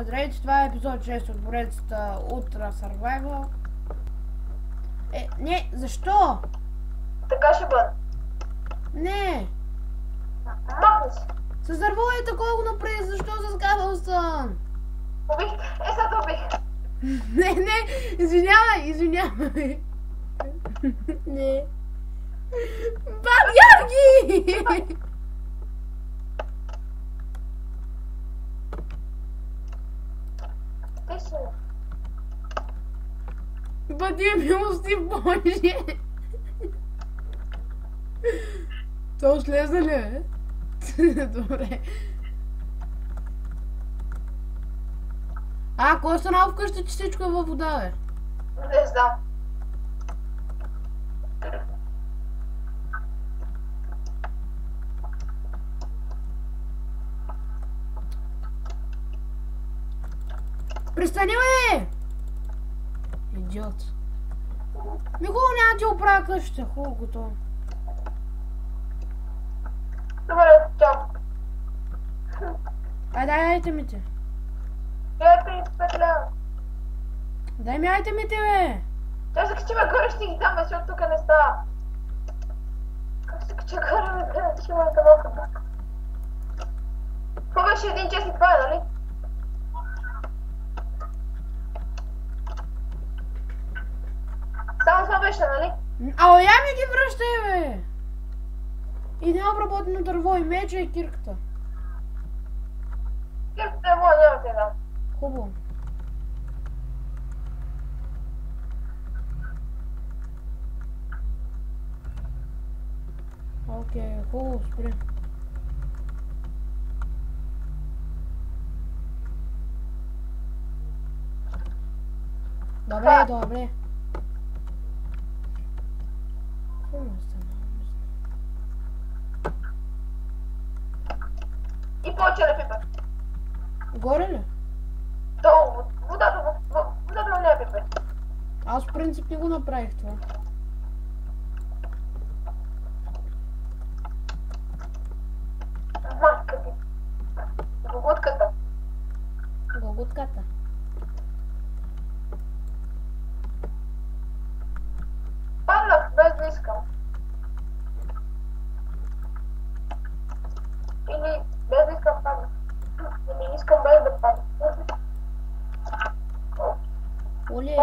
Здравейте, това е епизод 6 от поредицата Ultra Survival. Не, защо? Така ще бъде. Не! Махни се. С дърво е такова го направи, защо с кабелстън? Убих. Сега те убих. Не, извинявай. Не. Баб Георги! Ти си. Бъди милости Боже! То слезна ли е? Добре. Кой е станал вкъщи, че всичко е във вода, бе? Не знам. Престани, бе! Идиот. Никога няма ти оправя къщата. Хубаво, готово. Добре, чао. Дай айтемите. Дай 35 лева. Дай ми айтемите, бе! Тя се качи горе, ще ги дам, защото тук не става. Как се кача горе, ме гледа, че имам каналката. Това беше един чест и това е, нали? Само това беше, нали? Я ми ги връщай, бе! И необработено дърво, и меча, и кирката. Кирката е моя, няма те дам. Хубаво. Окей, хубаво, спри. Добре. Какво ме стана? И повече не пипа. Горе ли? Долу, водата не я пипа. Аз в принцип не го направих това. Майка ти. Гогутката. Гогутката. Паднах без да искам. Или без да искам паднах. Или искам без да падна. Оле.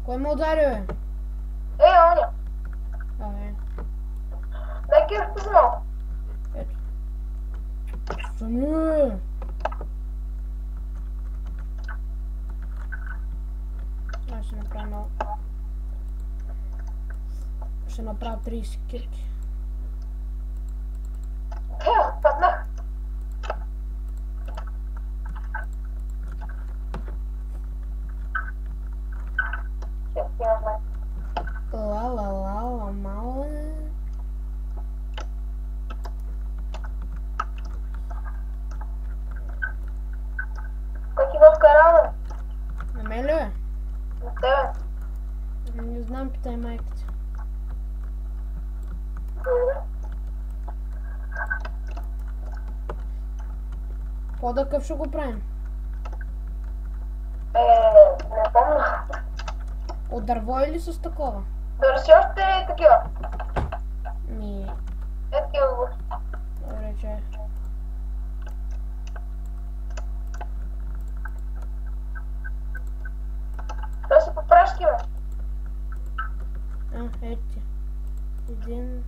Кой ме удари, бе? Оня. Абе. Дай кирката малко. Ето. Стани, бе! Аз ще направя много. Ще направя 30 кирки. Паднах. Ла, мала. Кой ти го вкарал, бе? На мен ли, бе? На тебе. Не знам, питай майка ти. По-дъкъв ще го правим. Не помня. От дърво или с такова? Дори си още такива. Такива го. Добре, че. Той си попрашки, бе. Ети. Един.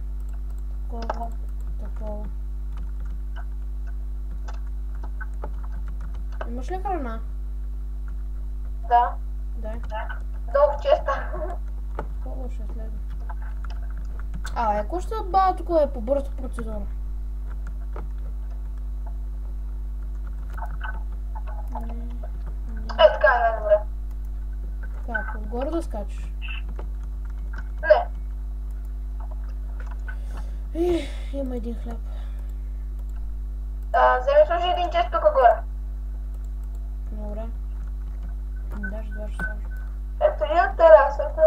Такова. Имаш ли храна? Да. Дай. Долу в честа. Какво ще следва? Ако ще бава тук е по бърза процедура? Така е най-добре. Как? Отгоре да скачаш? Не. Има един хляб. Вземи служи един чест тук горе. Добре. Даже два ще сложа. Ето и от терасата.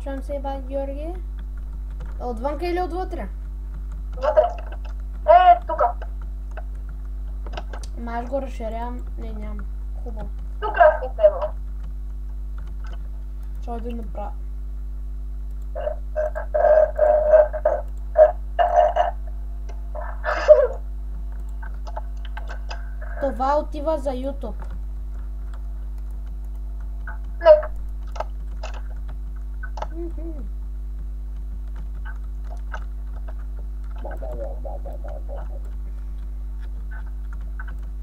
Чувам се, Ива Георги. Отвънка или отвътре? Вътре. Тука. Аз го разширявам. Не, няма. Хубаво. Тук разките е било. Чой да направя. Това отива за YouTube. Нека.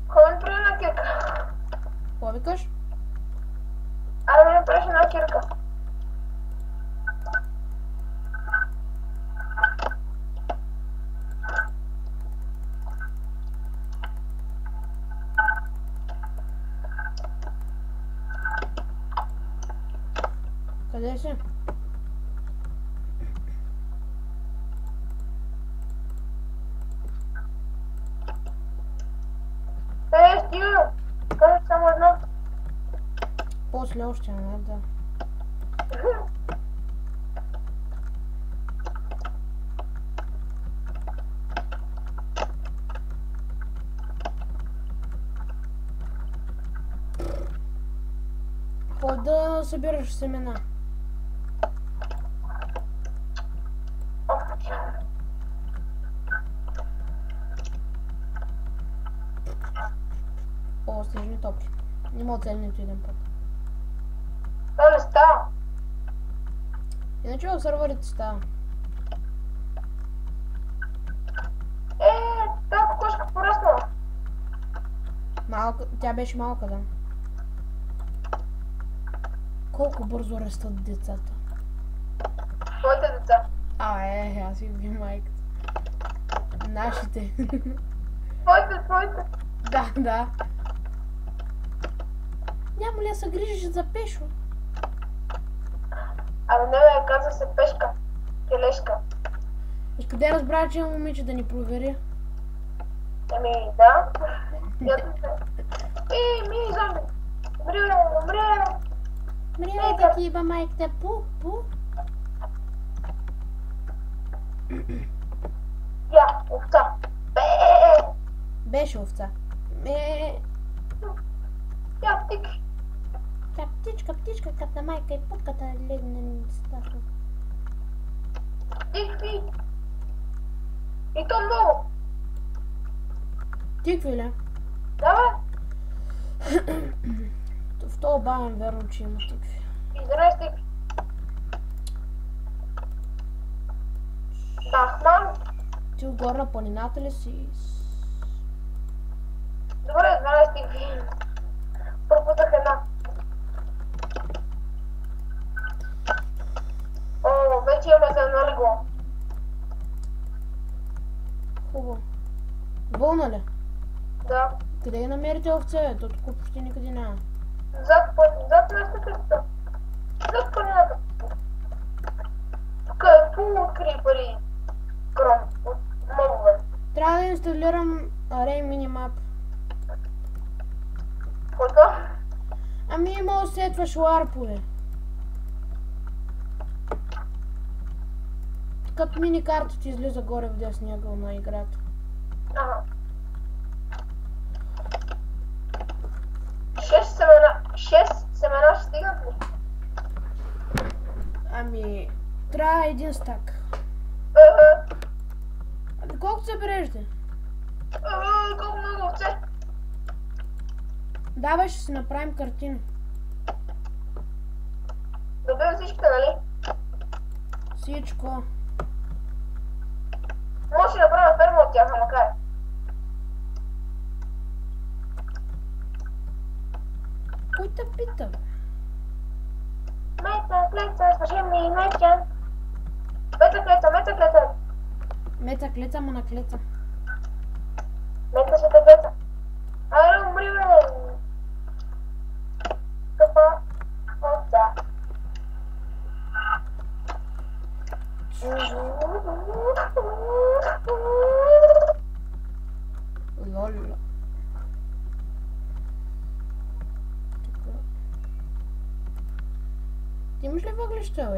Кой ми прави на кирка? Какво викаш? Айде ми направиш една кирка. Къде си? Стига! Казах само едно. После още не, да. Ход да събираш семена. О, снежни топки. Нема оцелнето един път. Това не става. Иначе в сървърите става. Тази кокошка пораснала. Малка, тя беше малка, да. Колко бързо растат децата. Твоите деца. Аз си ви майката. Нашите. Твоите. Да. Няма ли да се грижиш за Пешо? Абе не бе, казва се Пешка. Телешка. И къде разбра, че има момиче да ни провери? Ами да. Ми зомби. Умри. Мрия да ти иба майката. Пу. Я, овца. Беше овца. Я, птик. Тя птичка, като майка и путката легне страшно. Тикви. И то много. Тикви ли? Да бе. В този банен верно, че има тикви. 11 тикви. Бахман. Ти отгоре на планината ли си? Добре, 12 тикви. Пропутах една. О, вече имаме за едно легло. Хубаво. Вълна ли? Да. Къде ги намерите овце? То тук почти никъде няма. Зад нашата къща. Зад планината. Тук е пул от крипъри. Кром. От мобове. Трябва да инсталирам Array Minimap. Който? Ами има да сетваш ларпове. Като мини карта ти излиза горе в десния ъгъл на играта. Ага. 6 семена. 6 семена ще стигнат ли? Ами, трябва един стак. Ами колко се бережде? Колко много овце. Давай, ще си направим картина. Добивам всичките, нали? Всичко. Може да направя ферма от тях, ама кай. Кой те пита, бе? Мета, клеца, служи ми, меча. Мета, клеца. Мета клеца му на клеца. Мета ще те клеца. Айде, умри, бе. Къпа овца. Лол. Ти имаш ли въглища, бе?